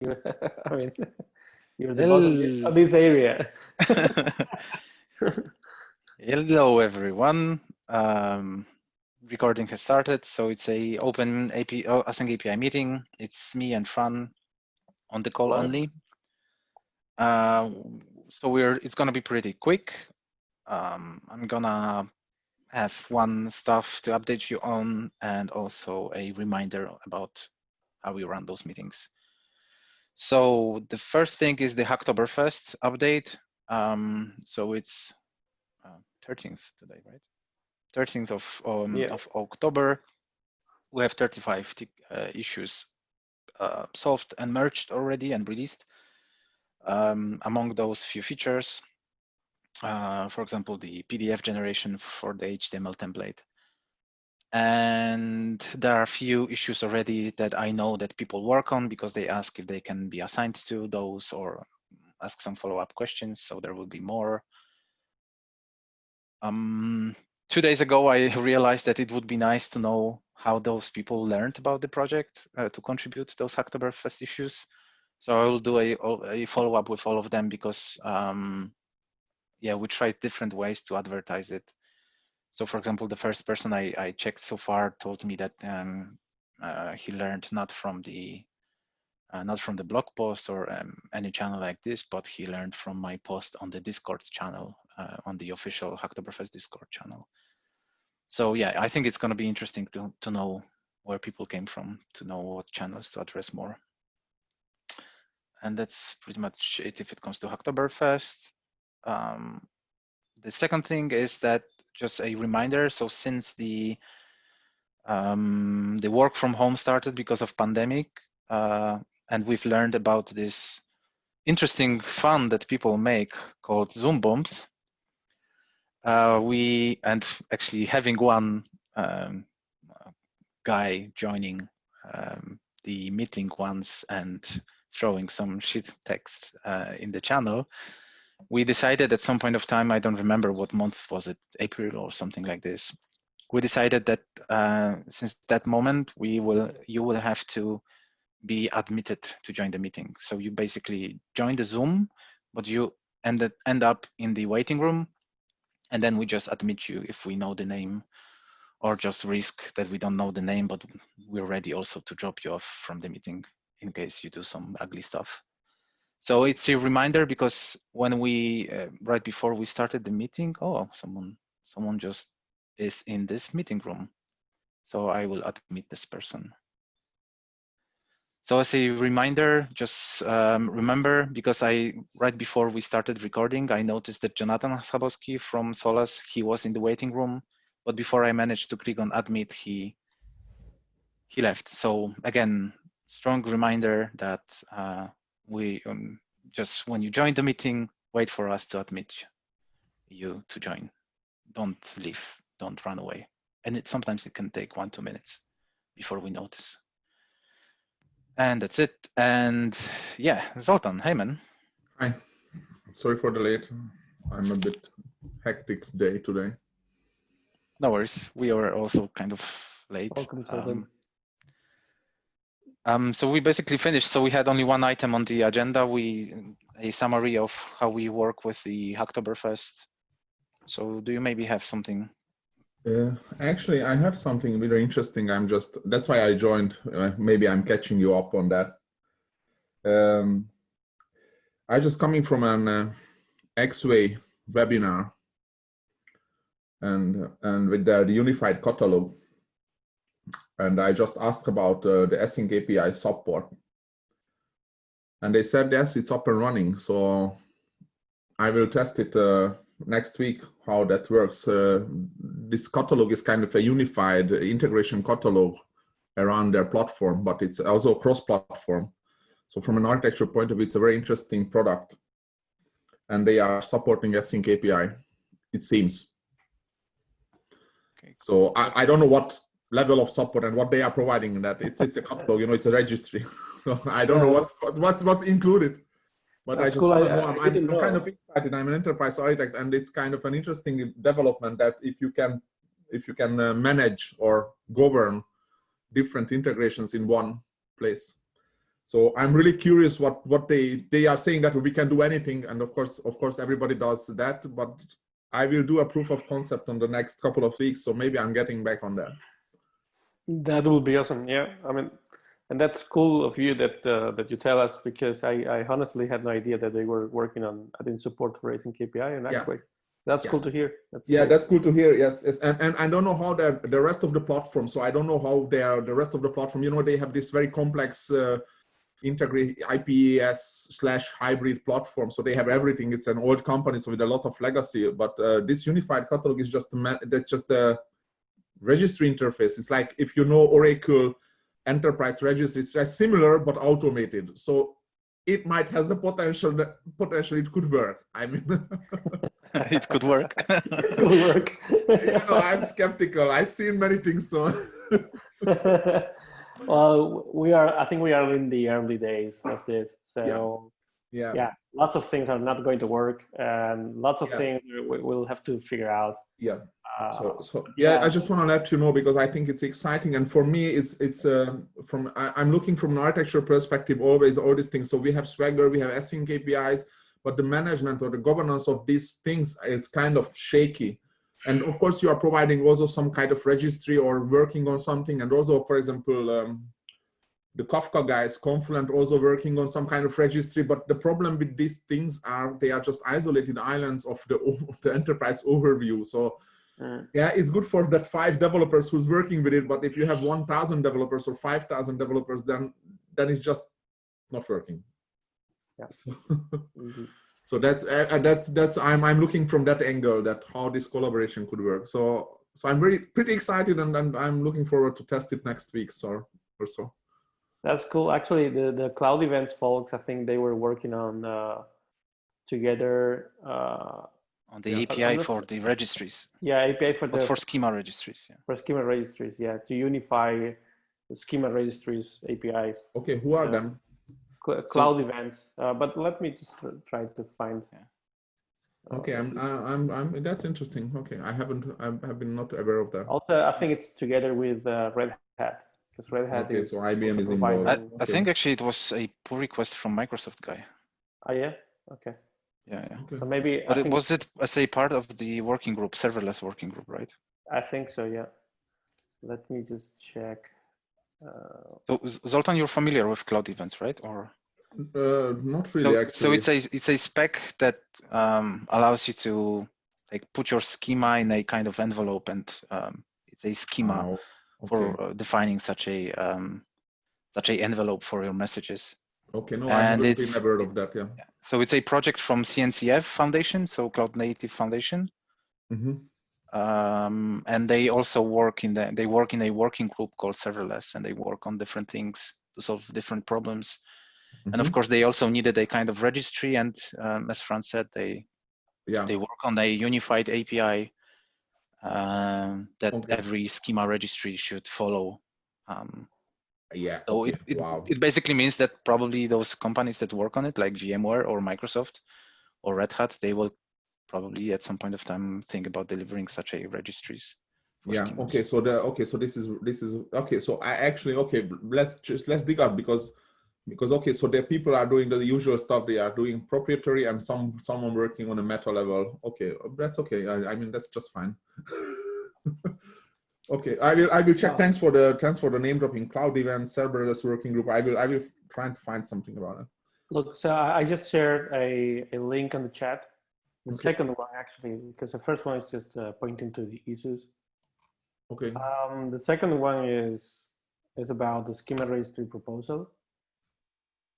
I mean, you're the boss of this area. Hello, everyone. Recording has started, so it's a open AsyncAPI meeting. It's me and Fran on the call only. So it's gonna be pretty quick. I'm gonna have one stuff to update you on, and also a reminder about how we run those meetings. So the first thing is the Hacktoberfest update. So it's 13th today, right? 13th of October. We have 35 issues solved and merged already and released. Among those few features, for example, the PDF generation for the HTML template. And there are a few issues already that I know that people work on because they ask if they can be assigned to those or ask some follow-up questions. So there will be more. 2 days ago, I realized that it would be nice to know how those people learned about the project to contribute to those Hacktoberfest issues. So I will do a follow-up with all of them because, yeah, we tried different ways to advertise it. So, for example, the first person I checked so far told me that he learned not from the blog post or any channel like this, but he learned from my post on the Discord channel, on the official Hacktoberfest Discord channel. So yeah, I think it's going to be interesting to know where people came from, to know what channels to address more. And that's pretty much it if it comes to Hacktoberfest. The second thing is that just a reminder. So since the work from home started because of pandemic, and we've learned about this interesting fun that people make called Zoom bombs. And actually having one guy joining the meeting once and throwing some shit text in the channel, we decided at some point of time, I don't remember what month was it, April or something like this. We decided that since that moment, you will have to be admitted to join the meeting. So you basically join the Zoom, but you end up in the waiting room, and then we just admit you if we know the name, or just risk that we don't know the name, but we're ready also to drop you off from the meeting in case you do some ugly stuff. So it's a reminder because when we, right before we started the meeting, oh, someone just is in this meeting room. So I will admit this person. So as a reminder, just remember, because right before we started recording, I noticed that Jonathan Sabowski from Solas, he was in the waiting room, but before I managed to click on admit, he left. So again, strong reminder that we just when you join the meeting, wait for us to admit you to join. Don't leave, don't run away. And sometimes it can take 1-2 minutes before we notice. And that's it. And yeah, Zoltan, hey man. Hi, sorry for the late. I'm a bit hectic day today. No worries. We are also kind of late. So we basically finished. So we had only one item on the agenda. A summary of how we work with the Hacktoberfest. So do you maybe have something? Actually, I have something very interesting. That's why I joined. Maybe I'm catching you up on that. I just coming from an X-Way webinar and with the unified catalog. And I just asked about the AsyncAPI support. And they said, yes, it's up and running. So I will test it next week, how that works. This catalog is kind of a unified integration catalog around their platform, but it's also cross-platform. So from an architecture point of view, it's a very interesting product. And they are supporting AsyncAPI, it seems. Okay. So I don't know what level of support and what they are providing in that. It's a catalog, it's a registry. So I don't know what's included. But that's I just cool. I'm kind of excited. I'm an enterprise architect, and it's kind of an interesting development that if you can manage or govern different integrations in one place. So I'm really curious what they are saying, that we can do anything, and of course everybody does that, but I will do a proof of concept on the next couple of weeks, so maybe I'm getting back on that. That would be awesome. Yeah, I mean, and that's cool of you that that you tell us, because I honestly had no idea that they were working on adding support for AsyncAPI, and that's great. That's cool to hear. That's cool to hear. Yes, yes. And I don't know how the rest of the platform. So I don't know how the rest of the platform. You know, they have this very complex integrate IPS/hybrid platform. So they have everything. It's an old company, so with a lot of legacy. But this unified catalog is just a registry interface. It's like, if you know Oracle Enterprise Registry, it's similar but automated. So it might has the potential it could work. I mean, it could work. It could work. You know, I'm skeptical. I've seen many things, so. Well, I think we are in the early days of this. So yeah, lots of things are not going to work, and lots of things we'll have to figure out. Yeah. I just want to let you know, because I think it's exciting, and for me, I'm looking from an architecture perspective always, all these things. So we have Swagger, we have async APIs, but the management or the governance of these things is kind of shaky. And of course, you are providing also some kind of registry or working on something, and also, for example, the Kafka guys, Confluent, also working on some kind of registry. But the problem with these things they are just isolated islands of the enterprise overview. So yeah, it's good for that 5 developers who's working with it. But if you have 1,000 developers or 5,000 developers, then it's just not working. Yeah. So that's I'm looking from that angle, that how this collaboration could work. So I'm pretty excited, and I'm looking forward to test it next week or so. That's cool. Actually, the cloud events folks, I think they were working on together on the API for the registries. Yeah, API for schema registries. Yeah. For schema registries, yeah, to unify the schema registries APIs. Okay, who are them? Cloud events. But let me just try to find. Okay, I'm. That's interesting. Okay, I have been not aware of that. Also, I think it's together with Red Hat, because Red Hat is. So IBM is involved. I think actually it was a pull request from Microsoft guy. Oh yeah. Okay. Yeah. Okay. So maybe. But was it as a part of the working group, serverless working group, right? I think so. Yeah. Let me just check. So Zoltan, you're familiar with cloud events, right? Or not really, actually. So it's a spec that allows you to put your schema in a kind of envelope, and it's a schema for defining such a envelope for your messages. Okay, no, I haven't been aware of that. Yeah. So it's a project from CNCF Foundation, so Cloud Native Foundation. Mm-hmm. And they also work in a working group called Serverless, and they work on different things to solve different problems. Mm-hmm. And of course, they also needed a kind of registry, and as Fran said, they work on a unified API that every schema registry should follow. So it basically means that probably those companies that work on it, like VMware or Microsoft or Red Hat, they will probably at some point of time think about delivering such a registries. Yeah. Okay. So this is okay. So I actually let's dig up because so the people are doing the usual stuff. They are doing proprietary and someone working on a meta level. Okay, that's okay. I mean that's just fine. Okay, I will check. Thanks for the name dropping. Cloud events, serverless working group. I will try to find something about it. Look, so I just shared a link on the chat. The second one, actually, because the first one is just pointing to the issues. Okay. The second one is about the schema registry proposal,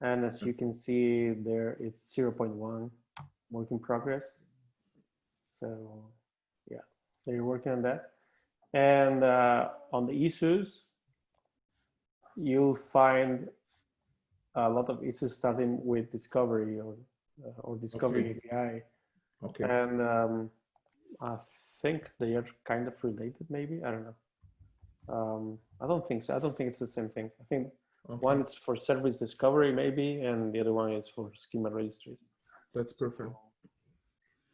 and as you can see there, it's 0.1 work in progress. So yeah, they're working on that. And on the issues, you'll find a lot of issues starting with discovery or discovery API. Okay. And I think they are kind of related, maybe. I don't know. I don't think so. I don't think it's the same thing. I think one is for service discovery, maybe, and the other one is for schema registry. That's perfect.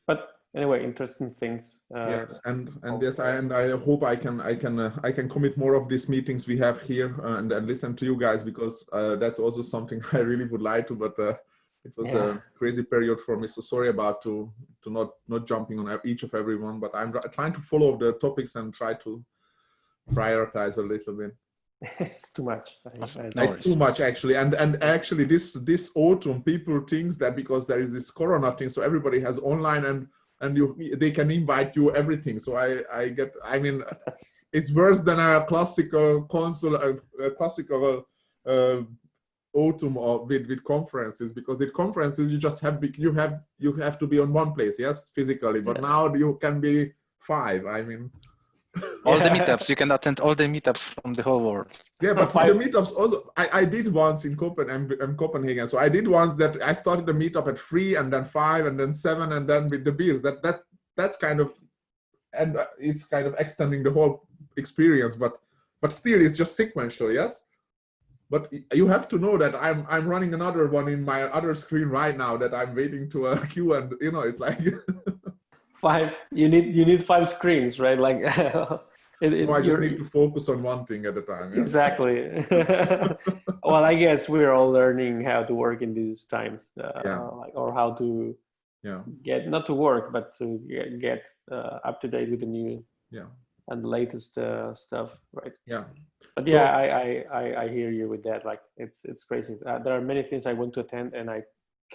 But anyway, interesting things. Yes, and yes, I hope I can commit more of these meetings we have here and listen to you guys, because that's also something I really would like to, but it was a crazy period for me. So sorry about to not jumping on each of everyone, but I'm trying to follow the topics and try to prioritize a little bit. It's too much. It's too much actually, and actually this autumn people think that because there is this Corona thing, so everybody has online and they can invite you everything. So I mean, it's worse than a classical console, a classical autumn or with conferences, because with conferences you just have you have to be on one place, yes, physically, but now you can be 5. I mean, all the meetups, you can attend all the meetups from the whole world. Yeah, but the meetups also, I did once in Copenhagen. So I did once that I started the meetup at 3 and then 5 and then 7 and then with the beers. That's kind of, and it's kind of extending the whole experience. But still, it's just sequential, yes. But you have to know that I'm running another one in my other screen right now that I'm waiting to a queue, and you know, it's like 5. You need 5 screens, right? Like. I just need to focus on one thing at a time. Yeah? Exactly. Well, I guess we're all learning how to work in these times, or how to get, not to work, but to get up to date with the new and the latest stuff, right? Yeah. But yeah, I hear you with that. Like it's crazy. There are many things I want to attend and I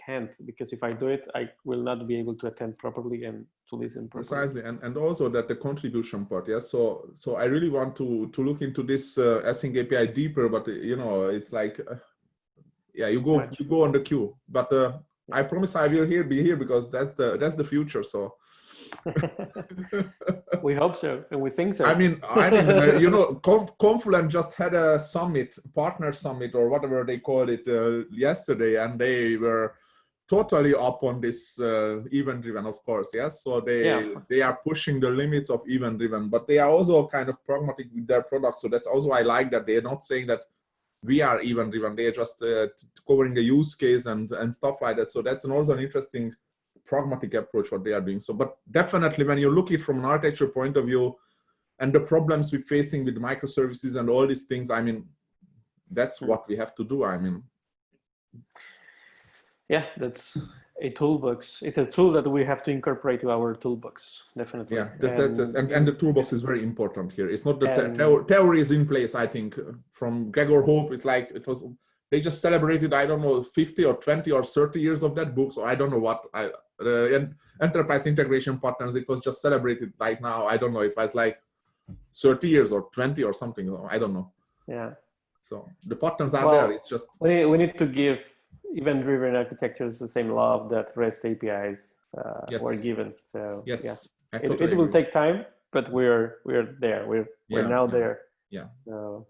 can't, because if I do it, I will not be able to attend properly and to listen properly. Precisely, and also that the contribution part, yes. So I really want to look into this AsyncAPI deeper, but you know, it's like, you go on the queue, but I promise I will be here because that's the future. So we hope so, and we think so. I mean, you know, Confluent just had a summit, partner summit or whatever they called it yesterday, and they were totally up on this event-driven, of course, yes. So they are pushing the limits of event-driven, but they are also kind of pragmatic with their products. So that's also, I like that they're not saying that we are event-driven. They are just covering the use case and stuff like that. So that's also an interesting pragmatic approach what they are doing. So, but definitely when you look at it from an architecture point of view and the problems we're facing with microservices and all these things, I mean, that's what we have to do. I mean, yeah, that's a toolbox. It's a tool that we have to incorporate to our toolbox, definitely. Yeah, and the toolbox is very important here. It's not the theory is in place. I think from Gregor Hope, it's like they just celebrated, I don't know, 50 or 20 or 30 years of that book. So I don't know what enterprise integration partners. It was just celebrated right now. I don't know. It was like 30 years or 20 or something. I don't know. Yeah. So the patterns are there. It's just we need to give event-driven architectures the same love that REST APIs were given. So it will take time, but we're there. We're now there. Yeah. So,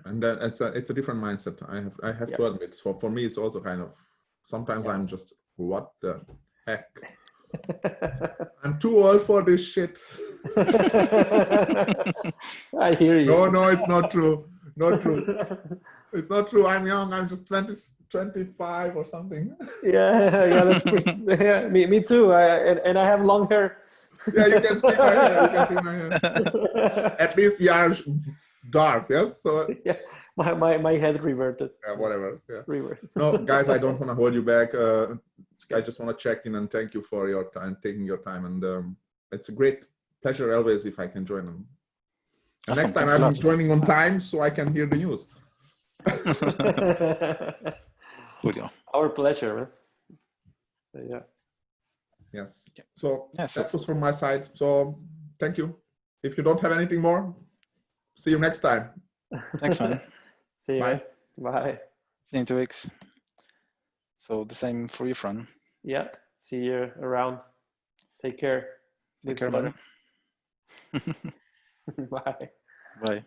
and it's a different mindset. I have to admit. For me, it's also kind of sometimes I'm just, what the heck? I'm too old for this shit. I hear you. No, it's not true. Not true. It's not true. I'm young. I'm just 25 or something. Yeah, that's pretty, me too. And I have long hair. Yeah, you can see my hair. At least we are dark, yes. So yeah, my head reverted. Yeah, whatever. Yeah. Reverted. No, guys, I don't want to hold you back. I just want to check in and thank you for your time, taking your time, and it's a great pleasure always if I can join them. And next time I'm joining on time so I can hear the news. Our pleasure. Yeah. Yes. So that was from my side. So thank you. If you don't have anything more, see you next time. Thanks, man. See you. Bye. Bye. See you in 2 weeks. So the same for you, Fran. Yeah. See you around. Take care. Take care, man. Bye. Bye.